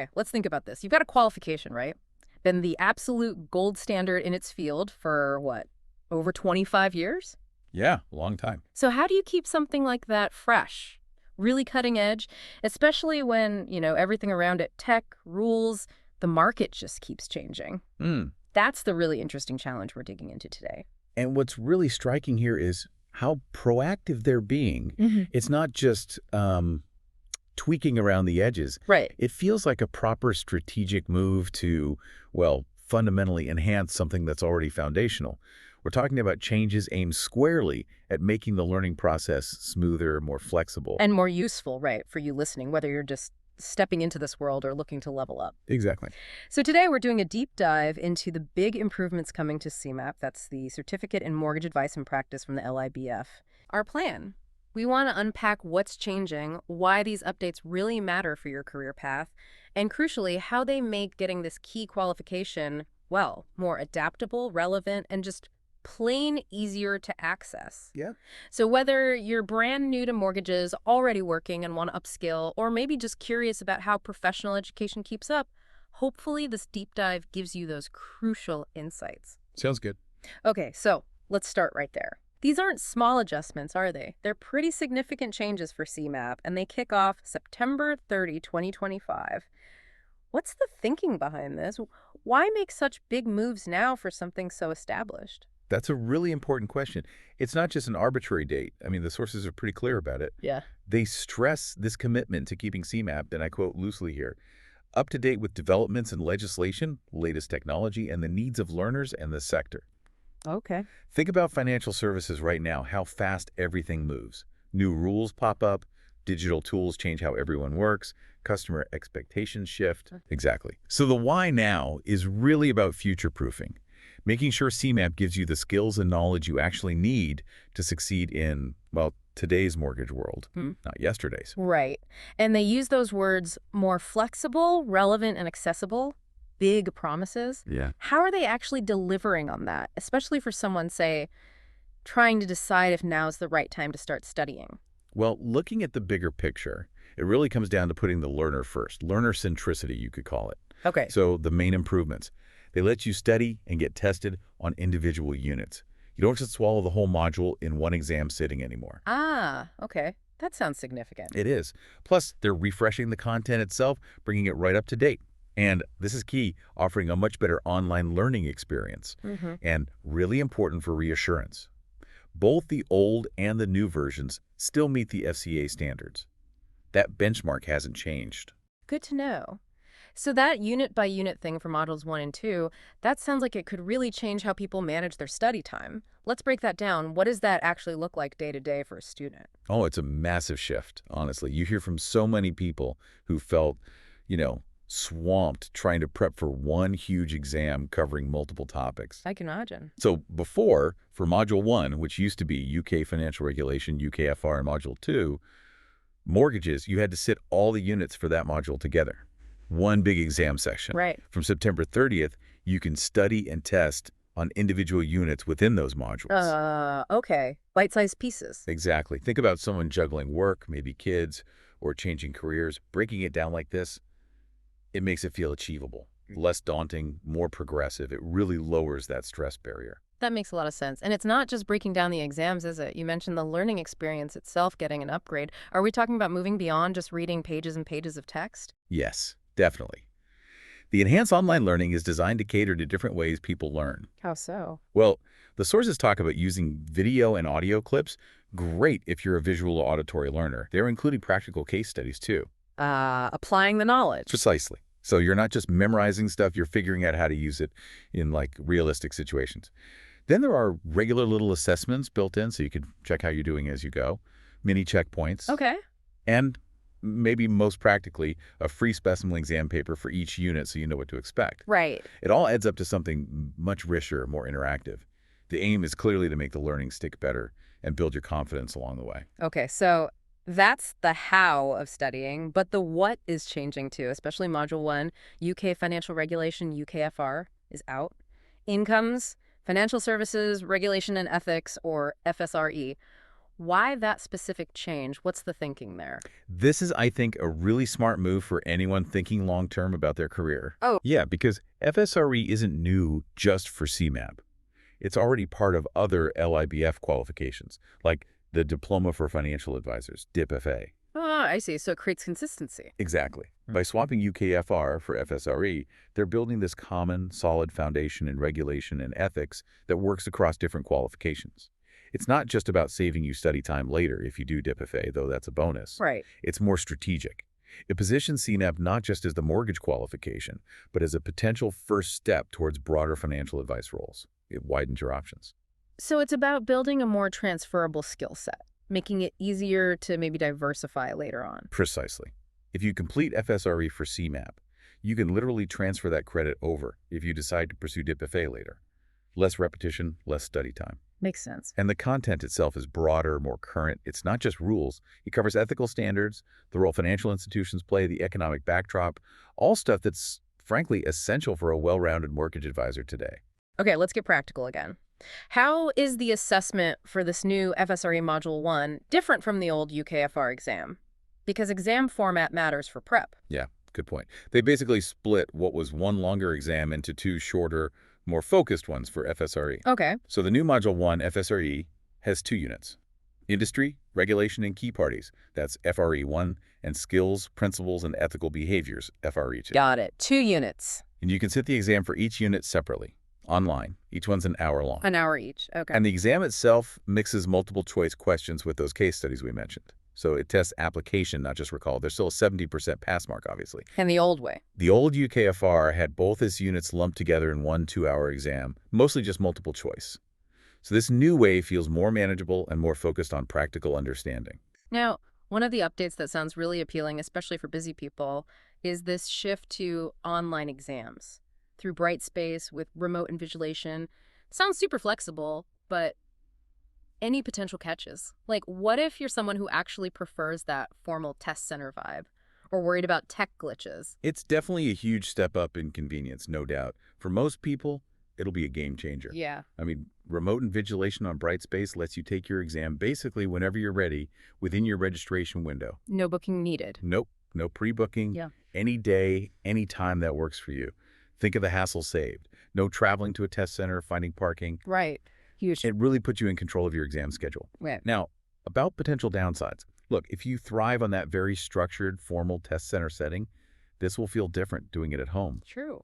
Okay, let's think about this. You've got a qualification, right? Been the absolute gold standard in its field for what, over 25 years? Yeah, long time. So how do you keep something like that fresh, really cutting edge, especially when, everything around it, tech, rules, the market just keeps changing? Mm. That's the really interesting challenge we're digging into today. And what's really striking here is how proactive they're being. Hmm. It's not just tweaking around the edges. Right. It feels like a proper strategic move to, well, fundamentally enhance something that's already foundational. We're talking about changes aimed squarely at making the learning process smoother, more flexible. And more useful, right, for you listening, whether you're just stepping into this world or looking to level up. Exactly. So today we're doing a deep dive into the big improvements coming to CeMAP. That's the Certificate in Mortgage Advice and Practice from the LIBF. Our plan. We want to unpack what's changing, why these updates really matter for your career path, and crucially, how they make getting this key qualification, well, more adaptable, relevant, and just plain easier to access. Yeah. So whether you're brand new to mortgages, already working and want to upskill, or maybe just curious about how professional education keeps up, hopefully this deep dive gives you those crucial insights. Sounds good. Okay, so let's start right there. These aren't small adjustments, are they? They're pretty significant changes for CeMAP, and they kick off September 30, 2025. What's the thinking behind this? Why make such big moves now for something so established? That's a really important question. It's not just an arbitrary date. I mean, the sources are pretty clear about it. Yeah. They stress this commitment to keeping CeMAP, and I quote loosely here, up to date with developments in legislation, latest technology, and the needs of learners and the sector. Okay. Think about financial services right now, how fast everything moves. New rules pop up, digital tools change how everyone works, customer expectations shift. Exactly. So the why now is really about future-proofing, making sure CeMAP gives you the skills and knowledge you actually need to succeed in, well, today's mortgage world, not yesterday's. Right. And they use those words more flexible, relevant, and accessible. Big promises. Yeah. How are they actually delivering on that, especially for someone, say, trying to decide if now's the right time to start studying? Well, looking at the bigger picture, it really comes down to putting the learner first. Learner centricity, you could call it. Okay. So the main improvements. They let you study and get tested on individual units. You don't just swallow the whole module in one exam sitting anymore. Ah, okay. That sounds significant. It is. Plus, they're refreshing the content itself, bringing it right up to date. And this is key, offering a much better online learning experience. And really important for reassurance. Both the old and the new versions still meet the FCA standards. That benchmark hasn't changed. Good to know. So that unit-by-unit thing for modules 1 and 2, that sounds like it could really change how people manage their study time. Let's break that down. What does that actually look like day to day for a student? Oh, it's a massive shift, honestly. You hear from so many people who felt, swamped trying to prep for one huge exam covering multiple topics. I can imagine. So before, for Module 1, which used to be UK Financial Regulation, UKFR, and Module 2, mortgages, you had to sit all the units for that module together. One big exam section. Right. From September 30th, you can study and test on individual units within those modules. Okay. Bite-sized pieces. Exactly. Think about someone juggling work, maybe kids, or changing careers. Breaking it down like this, it makes it feel achievable, less daunting, more progressive. It really lowers that stress barrier. That makes a lot of sense. And it's not just breaking down the exams, is it? You mentioned the learning experience itself getting an upgrade. Are we talking about moving beyond just reading pages and pages of text? Yes, definitely. The enhanced online learning is designed to cater to different ways people learn. How so? Well, the sources talk about using video and audio clips. Great if you're a visual or auditory learner. They're including practical case studies too. Applying the knowledge. Precisely. So you're not just memorizing stuff, you're figuring out how to use it in like realistic situations. Then there are regular little assessments built in so you can check how you're doing as you go. Mini checkpoints. Okay. And maybe most practically, a free specimen exam paper for each unit so you know what to expect. Right. It all adds up to something much richer, more interactive. The aim is clearly to make the learning stick better and build your confidence along the way. Okay, so that's the how of studying, but the what is changing too, especially Module 1, UK Financial Regulation, UKFR, is out. Incomes, Financial Services, Regulation and Ethics, or FSRE. Why that specific change? What's the thinking there? This is, I think, a really smart move for anyone thinking long-term about their career. Oh, Yeah, because FSRE isn't new just for CeMAP. It's already part of other LIBF qualifications, like the Diploma for Financial Advisors, DIP-FA. I see. So it creates consistency. Exactly. By swapping UKFR for FSRE, they're building this common, solid foundation in regulation and ethics that works across different qualifications. It's not just about saving you study time later if you do DIP-FA, though that's a bonus. Right. It's more strategic. It positions CeMAP not just as the mortgage qualification, but as a potential first step towards broader financial advice roles. It widens your options. So it's about building a more transferable skill set, making it easier to maybe diversify later on. Precisely. If you complete FSRE for CeMAP, you can literally transfer that credit over if you decide to pursue DIP-FA later. Less repetition, less study time. Makes sense. And the content itself is broader, more current. It's not just rules. It covers ethical standards, the role financial institutions play, the economic backdrop, all stuff that's, frankly, essential for a well-rounded mortgage advisor today. Okay, let's get practical again. How is the assessment for this new FSRE Module 1 different from the old UKFR exam? Because exam format matters for prep. Yeah, good point. They basically split what was one longer exam into two shorter, more focused ones for FSRE. Okay. So the new Module 1, FSRE, has 2 units. Industry, Regulation, and Key Parties. That's FRE1, and Skills, Principles, and Ethical Behaviors, FRE2. Got it. 2 units. And you can sit the exam for each unit separately, online. Each one's an hour long. An hour each. Okay. And the exam itself mixes multiple choice questions with those case studies we mentioned. So it tests application, not just recall. There's still a 70% pass mark, obviously. And the old way. The old UKFR had both its units lumped together in one 2-hour exam, mostly just multiple choice. So this new way feels more manageable and more focused on practical understanding. Now, one of the updates that sounds really appealing, especially for busy people, is this shift to online exams through Brightspace with remote invigilation. Sounds super flexible, but any potential catches? Like, what if you're someone who actually prefers that formal test center vibe or worried about tech glitches? It's definitely a huge step up in convenience, no doubt. For most people, it'll be a game changer. Yeah. I mean, remote invigilation on Brightspace lets you take your exam basically whenever you're ready within your registration window. No booking needed. Nope, no pre-booking. Yeah. Any day, any time that works for you. Think of the hassle saved. No traveling to a test center, finding parking. Right. Huge. It really puts you in control of your exam schedule. Right. Now, about potential downsides. Look, if you thrive on that very structured, formal test center setting, this will feel different doing it at home. True.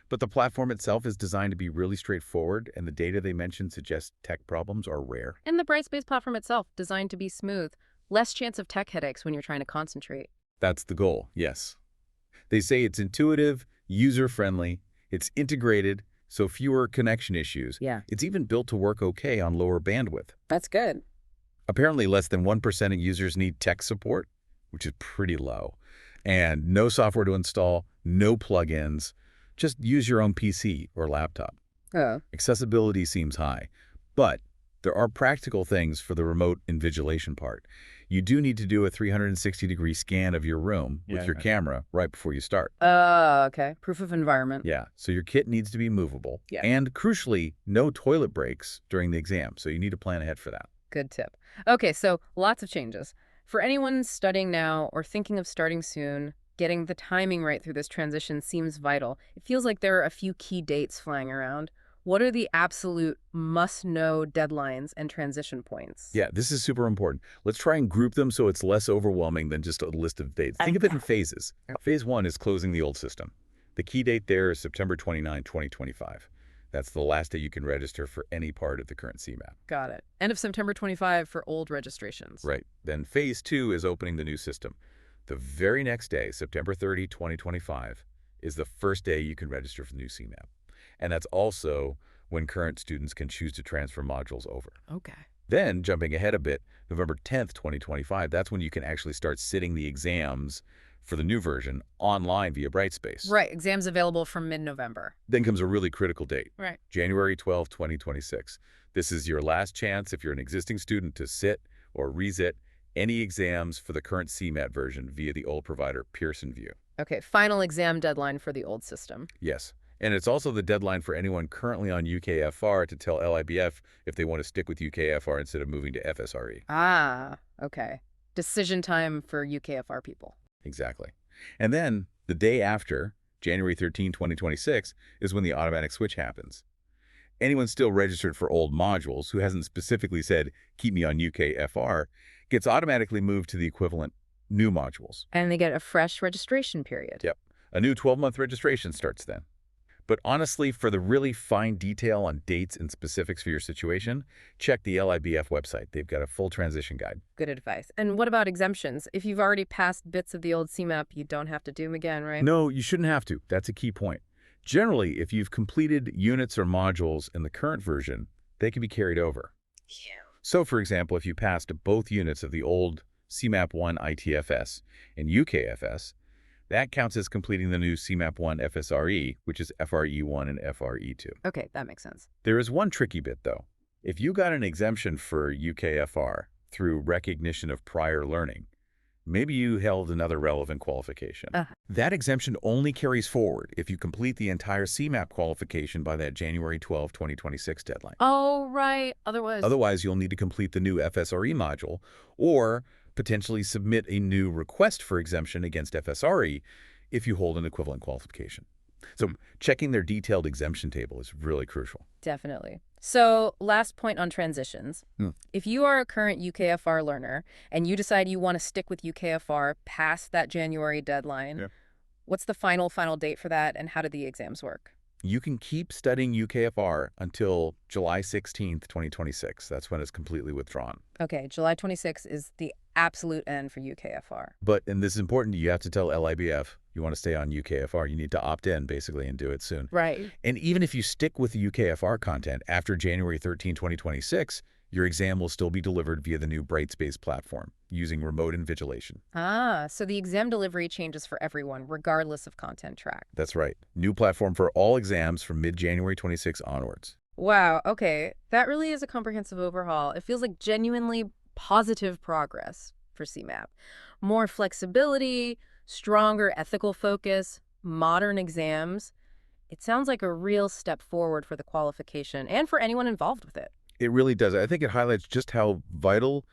But the platform itself is designed to be really straightforward, and the data they mentioned suggests tech problems are rare. And the Brightspace platform itself, designed to be smooth. Less chance of tech headaches when you're trying to concentrate. That's the goal, yes. They say it's intuitive, user-friendly, it's integrated, so fewer connection issues. Yeah. It's even built to work okay on lower bandwidth. That's good. Apparently, less than 1% of users need tech support, which is pretty low. And no software to install, no plugins. Just use your own PC or laptop. Oh. Accessibility seems high, but there are practical things for the remote invigilation part. You do need to do a 360-degree scan of your room with your camera right before you start. Okay. Proof of environment. Yeah, so your kit needs to be movable. Yeah. And crucially, no toilet breaks during the exam, so you need to plan ahead for that. Good tip. Okay, so lots of changes. For anyone studying now or thinking of starting soon, getting the timing right through this transition seems vital. It feels like there are a few key dates flying around. What are the absolute must-know deadlines and transition points? Yeah, this is super important. Let's try and group them so it's less overwhelming than just a list of dates. Think of it in phases. Phase 1 is closing the old system. The key date there is September 29, 2025. That's the last day you can register for any part of the current CeMAP. Got it. End of September 25 for old registrations. Right. Then phase 2 is opening the new system. The very next day, September 30, 2025, is the first day you can register for the new CeMAP. And that's also when current students can choose to transfer modules over. Okay. Then, jumping ahead a bit, November 10th, 2025, that's when you can actually start sitting the exams for the new version online via Brightspace. Right. Exams available from mid-November. Then comes a really critical date, Right. January 12, 2026. This is your last chance if you're an existing student to sit or resit any exams for the current CeMAP version via the old provider, Pearson VUE. Okay. Final exam deadline for the old system. Yes. And it's also the deadline for anyone currently on UKFR to tell LIBF if they want to stick with UKFR instead of moving to FSRE. Ah, okay. Decision time for UKFR people. Exactly. And then the day after, January 13, 2026, is when the automatic switch happens. Anyone still registered for old modules who hasn't specifically said, keep me on UKFR, gets automatically moved to the equivalent new modules. And they get a fresh registration period. Yep. A new 12-month registration starts then. But honestly, for the really fine detail on dates and specifics for your situation, check the LIBF website. They've got a full transition guide. Good advice. And what about exemptions? If you've already passed bits of the old CeMAP, you don't have to do them again, right? No, you shouldn't have to. That's a key point. Generally, if you've completed units or modules in the current version, they can be carried over. Yeah. So, for example, if you passed both units of the old CeMAP 1 ITFS and UKFS, that counts as completing the new CeMAP 1 FSRE, which is FRE1 and FRE2. Okay, that makes sense. There is one tricky bit, though. If you got an exemption for UKFR through recognition of prior learning, maybe you held another relevant qualification. That exemption only carries forward if you complete the entire CeMAP qualification by that January 12, 2026 deadline. Oh, right. Otherwise, you'll need to complete the new FSRE module or potentially submit a new request for exemption against FSRE if you hold an equivalent qualification. So checking their detailed exemption table is really crucial. Definitely. So last point on transitions. If you are a current UKFR learner and you decide you want to stick with UKFR past that January deadline, what's the final date for that and how do the exams work? You can keep studying UKFR until July 16th, 2026. That's when it's completely withdrawn. Okay, July 26th is the absolute end for UKFR. But, and this is important, you have to tell LIBF you want to stay on UKFR. You need to opt in, basically, and do it soon. Right. And even if you stick with the UKFR content after January 13, 2026, your exam will still be delivered via the new Brightspace platform using remote invigilation. Ah, so the exam delivery changes for everyone, regardless of content track. That's right. New platform for all exams from mid-January 26 onwards. Wow, okay. That really is a comprehensive overhaul. It feels like genuinely positive progress for CeMAP. More flexibility, stronger ethical focus, modern exams. It sounds like a real step forward for the qualification and for anyone involved with it. It really does. I think it highlights just how vital